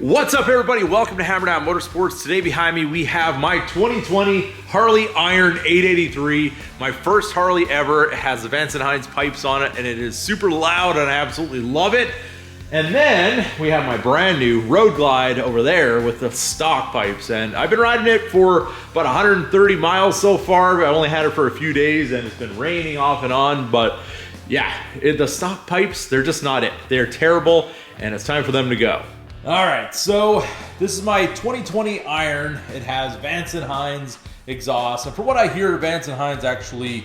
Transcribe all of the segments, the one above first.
What's up, everybody? Welcome to Hammerdown Motorsports. Today behind me we have my 2020 Harley Iron 883, my first Harley ever. It has the Vance & Hines pipes on it and it is super loud and I absolutely love it. And then we have my brand new Road Glide over there with the stock pipes, and I've been riding it for about 130 miles so far. I only had it for a few days and it's been raining off and on, but yeah, the stock pipes, they're just not it. They're terrible and it's time for them to go. All right, so this is my 2020 Iron. It has Vance & Hines exhaust, and from what I hear, Vance & Hines actually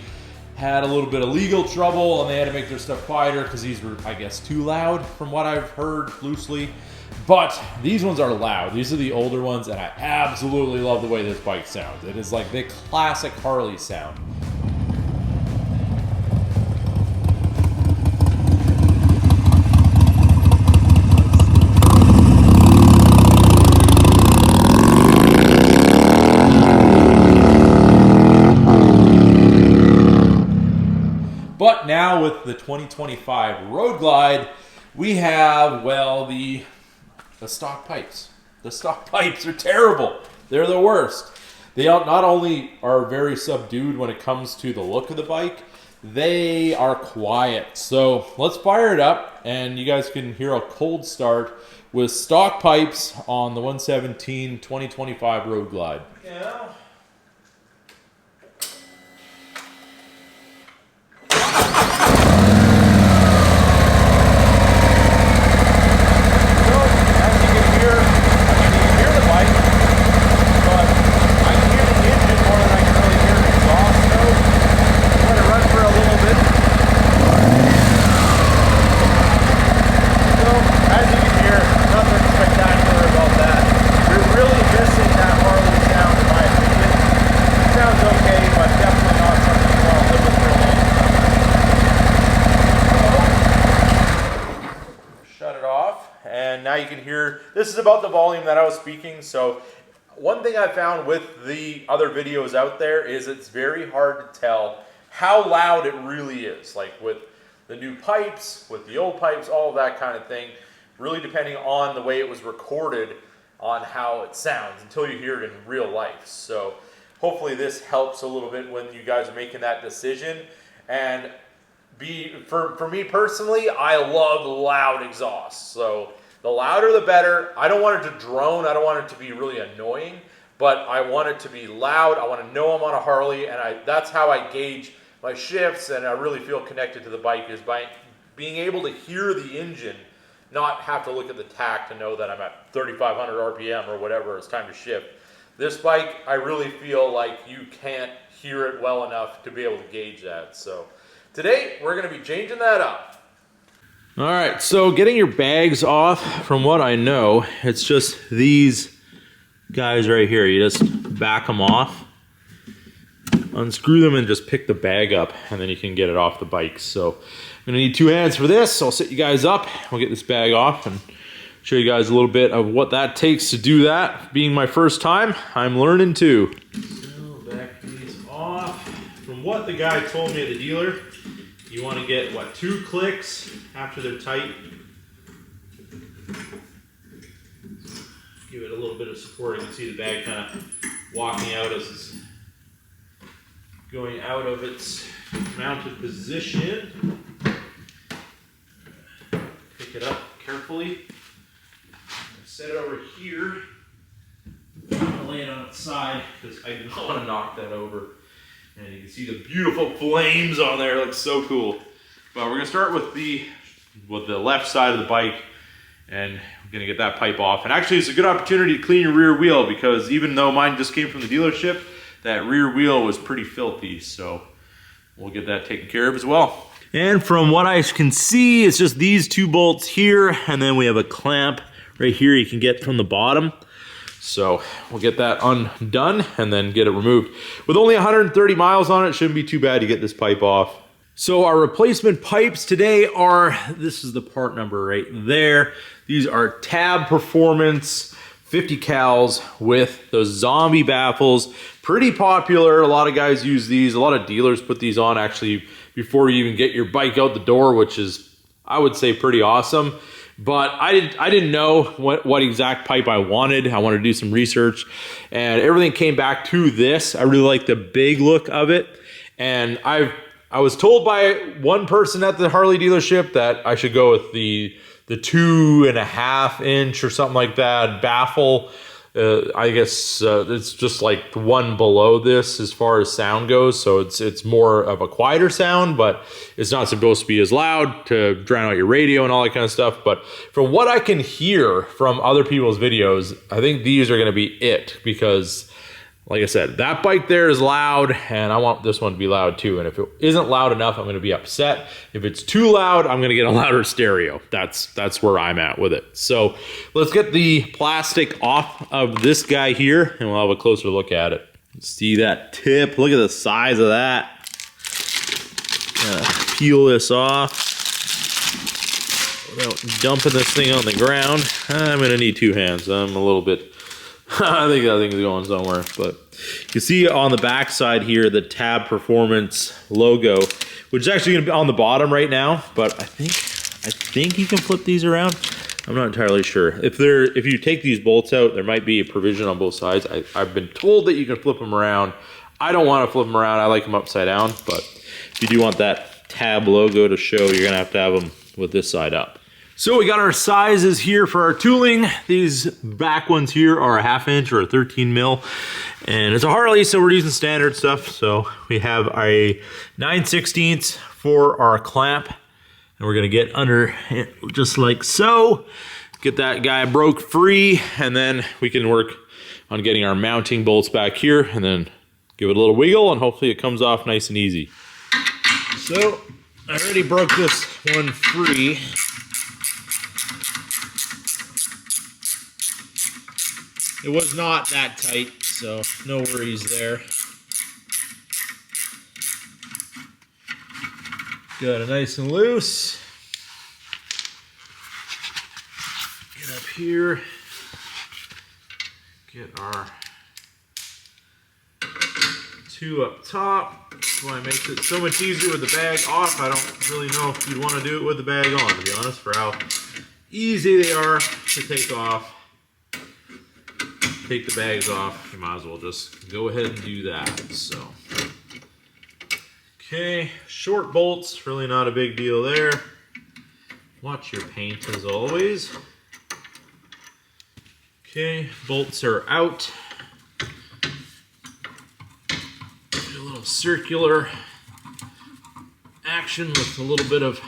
had a little bit of legal trouble and they had to make their stuff quieter because these were, I guess, too loud from what I've heard loosely. But these ones are loud. These are the older ones and I absolutely love the way this bike sounds. It is like the classic Harley sound. But now with the 2025 Road Glide, we have, well, the stock pipes. The stock pipes are terrible. They're the worst. They not only are very subdued when it comes to the look of the bike, they are quiet. So let's fire it up and you guys can hear a cold start with stock pipes on the 117 2025 Road Glide. Yeah. And now you can hear, this is about the volume that I was speaking. So one thing I found with the other videos out there is it's very hard to tell how loud it really is. Like with the new pipes, with the old pipes, all of that kind of thing, really depending on the way it was recorded on how it sounds until you hear it in real life. So hopefully this helps a little bit when you guys are making that decision. And for me personally, I love loud exhaust. So the louder the better. I don't want it to drone. I don't want it to be really annoying, but I want it to be loud. I want to know I'm on a Harley, and that's how I gauge my shifts, and I really feel connected to the bike is by being able to hear the engine, not have to look at the tach to know that I'm at 3,500 RPM or whatever, it's time to shift. This bike, I really feel like you can't hear it well enough to be able to gauge that. So today, we're going to be changing that up. All right, so getting your bags off, from what I know, it's just these guys right here. You just back them off, unscrew them, and just pick the bag up, and then you can get it off the bike. So I'm gonna need two hands for this, so I'll set you guys up. We'll get this bag off and show you guys a little bit of what that takes to do that. Being my first time, I'm learning too. So back these off. From what the guy told me at the dealer, you want to get, what, 2 clicks after they're tight. Give it a little bit of support. You can see the bag kind of walking out as it's going out of its mounted position. Pick it up carefully. Set it over here. I'm going to lay it on its side because I do not want to knock that over. And you can see the beautiful flames on there. It looks so cool. But we're going to start with the left side of the bike. And we're going to get that pipe off. And actually, it's a good opportunity to clean your rear wheel because even though mine just came from the dealership, that rear wheel was pretty filthy. So we'll get that taken care of as well. And from what I can see, it's just these 2 bolts here. And then we have a clamp right here you can get from the bottom. So we'll get that undone and then get it removed. With only 130 miles on it, shouldn't be too bad to get this pipe off. So our replacement pipes today are, this is the part number right there. These are Tab Performance 50 cals with those zombie baffles. Pretty popular. A lot of guys use these. A lot of dealers put these on actually before you even get your bike out the door, which is, I would say, pretty awesome. But I didn't know what exact pipe I wanted. I wanted to do some research, and everything came back to this. I really like the big look of it, and I was told by one person at the Harley dealership that I should go with the 2.5 inch or something like that baffle. I guess it's just like the one below this as far as sound goes, so it's more of a quieter sound, but it's not supposed to be as loud to drown out your radio and all that kind of stuff. But from what I can hear from other people's videos, I think these are going to be it, because like I said, that bike there is loud, and I want this one to be loud too. And if it isn't loud enough, I'm going to be upset. If it's too loud, I'm going to get a louder stereo. That's where I'm at with it. So let's get the plastic off of this guy here, and we'll have a closer look at it. See that tip? Look at the size of that. Peel this off without dumping this thing on the ground. I'm going to need 2 hands. I'm a little bit... I think that thing's going somewhere, but you can see on the back side here the Tab Performance logo, which is actually going to be on the bottom right now. But I think you can flip these around. I'm not entirely sure. If you take these bolts out, there might be a provision on both sides. I've been told that you can flip them around. I don't want to flip them around. I like them upside down. But if you do want that Tab logo to show, you're going to have them with this side up. So we got our sizes here for our tooling. These back ones here are a 1/2 inch or a 13 mil. And it's a Harley, so we're using standard stuff. So we have a 9/16 for our clamp. And we're gonna get under it just like so. Get that guy broke free, and then we can work on getting our mounting bolts back here, and then give it a little wiggle, and hopefully it comes off nice and easy. So I already broke this one free. It was not that tight, so no worries there. Got it nice and loose. Get up here. Get our 2 up top. That's why it makes it so much easier with the bag off. I don't really know if you'd want to do it with the bag on, to be honest, for how easy they are to take off. Take the bags off, you might as well just go ahead and do that. So, okay, short bolts, really not a big deal there. Watch your paint as always. Okay, bolts are out. Do a little circular action with a little bit of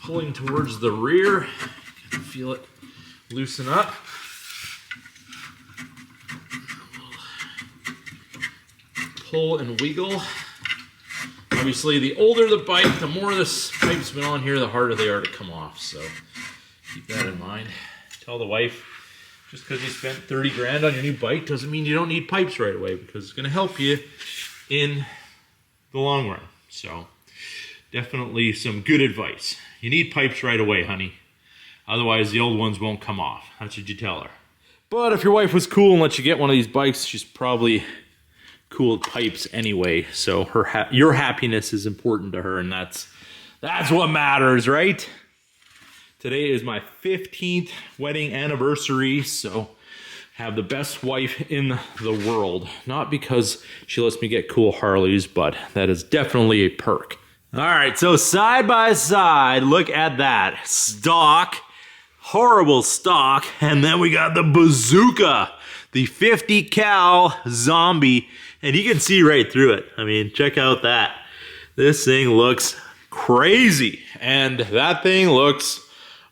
pulling towards the rear. You can feel it loosen up. Pull and wiggle. Obviously, the older the bike, the more this pipe's been on here, the harder they are to come off. So keep that in mind. Tell the wife, just because you spent 30 grand on your new bike doesn't mean you don't need pipes right away, because it's going to help you in the long run. So definitely some good advice. You need pipes right away, honey. Otherwise, the old ones won't come off. That's what you tell her. But if your wife was cool and let you get one of these bikes, she's probably cool pipes anyway, so your happiness is important to her, and that's what matters, right? Today is my 15th wedding anniversary, so have the best wife in the world. Not because she lets me get cool Harleys, but that is definitely a perk. All right, so side by side, look at that. Stock, horrible stock, and then we got the bazooka, the 50 cal zombie. And you can see right through it. I mean, check out that. This thing looks crazy. And that thing looks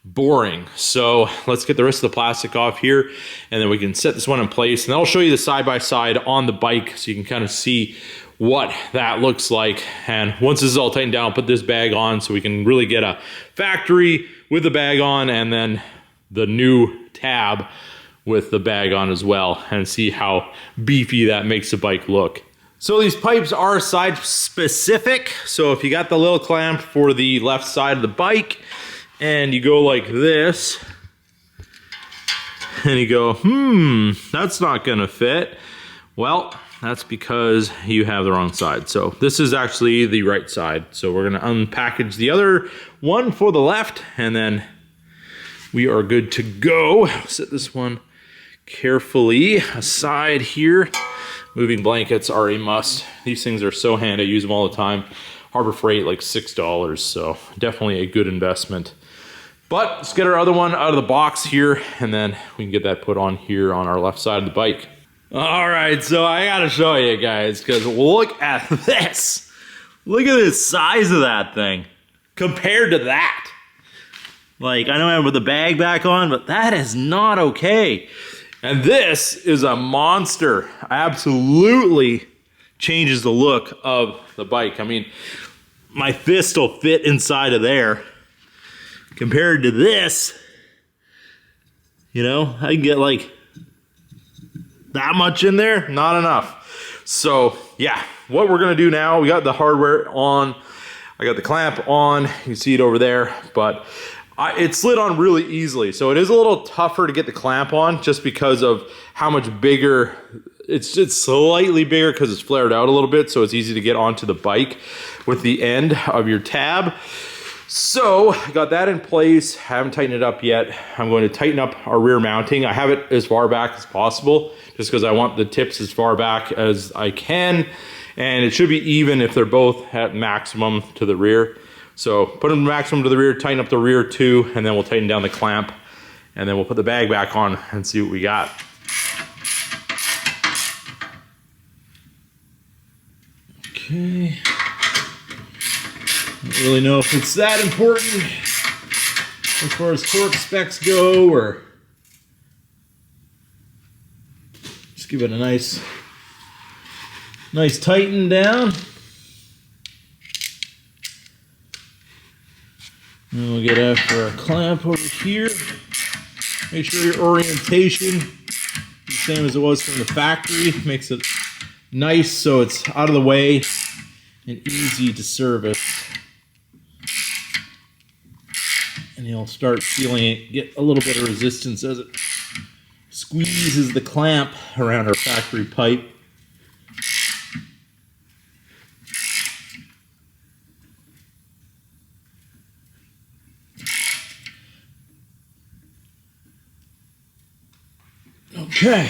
boring. So let's get the rest of the plastic off here, and then we can set this one in place. And I'll show you the side-by-side on the bike so you can kind of see what that looks like. And once this is all tightened down, I'll put this bag on so we can really get a factory with the bag on, and then the new tab with the bag on as well, and see how beefy that makes the bike look. So these pipes are side specific. So if you got the little clamp for the left side of the bike and you go like this and you go, that's not gonna fit. Well, that's because you have the wrong side. So this is actually the right side. So we're gonna unpackage the other one for the left and then we are good to go. Set this one carefully aside here. Moving blankets are a must. These things are so handy. I use them all the time. Harbor Freight, like $6, so definitely a good investment. But let's get our other one out of the box here, and then we can get that put on here on our left side of the bike. All right, so I gotta show you guys, because look at this. Look at the size of that thing compared to that. Like, I know I put the bag back on, but that is not okay. And this is a monster. Absolutely changes the look of the bike. I mean, my fist will fit inside of there. Compared to this, you know, I can get like that much in there, not enough. So yeah, what we're gonna do now, we got the hardware on, I got the clamp on, you can see it over there, but it slid on really easily. So it is a little tougher to get the clamp on just because of how much bigger, it's slightly bigger because it's flared out a little bit, so it's easy to get onto the bike with the end of your tab. So I got that in place, haven't tightened it up yet. I'm going to tighten up our rear mounting. I have it as far back as possible just because I want the tips as far back as I can. And it should be even if they're both at maximum to the rear. So put them maximum to the rear, tighten up the rear too, and then we'll tighten down the clamp. And then we'll put the bag back on and see what we got. Okay. Don't really know if it's that important as far as torque specs go, or just give it a nice tighten down. And we'll get after our clamp over here. Make sure your orientation is the same as it was from the factory. Makes it nice so it's out of the way and easy to service. And you'll start feeling it get a little bit of resistance as it squeezes the clamp around our factory pipe. Okay,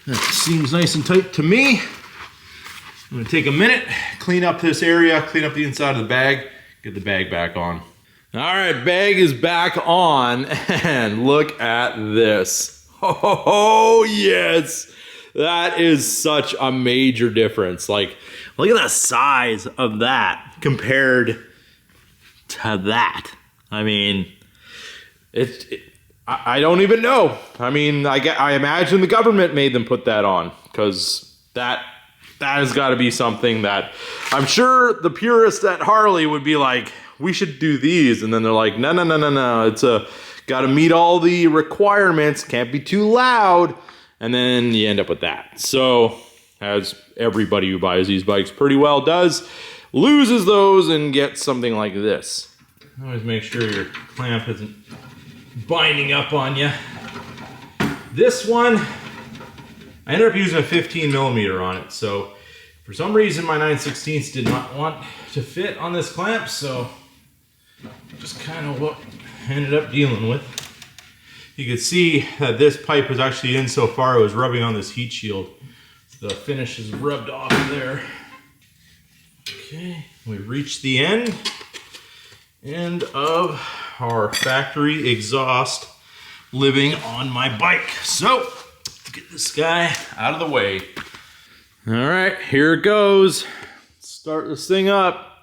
that seems nice and tight to me. I'm gonna take a minute, clean up this area, clean up the inside of the bag, get the bag back on. All right, bag is back on, and look at this. Oh, yes, that is such a major difference. Like, look at the size of that compared to that. I mean, I don't even know. I mean, I imagine the government made them put that on, because that has got to be something that I'm sure the purists at Harley would be like, we should do these, and then they're like, no, it's got to meet all the requirements, can't be too loud, and then you end up with that. So, as everybody who buys these bikes pretty well does, loses those and gets something like this. Always make sure your clamp isn't binding up on you. This one, I ended up using a 15mm on it, so for some reason my 9/16 did not want to fit on this clamp, so just kind of what I ended up dealing with. You can see that this pipe was actually in so far it was rubbing on this heat shield. The finish is rubbed off there. Okay, we reached the end of our factory exhaust living on my bike. So, let's get this guy out of the way. All right, here it goes. Let's start this thing up.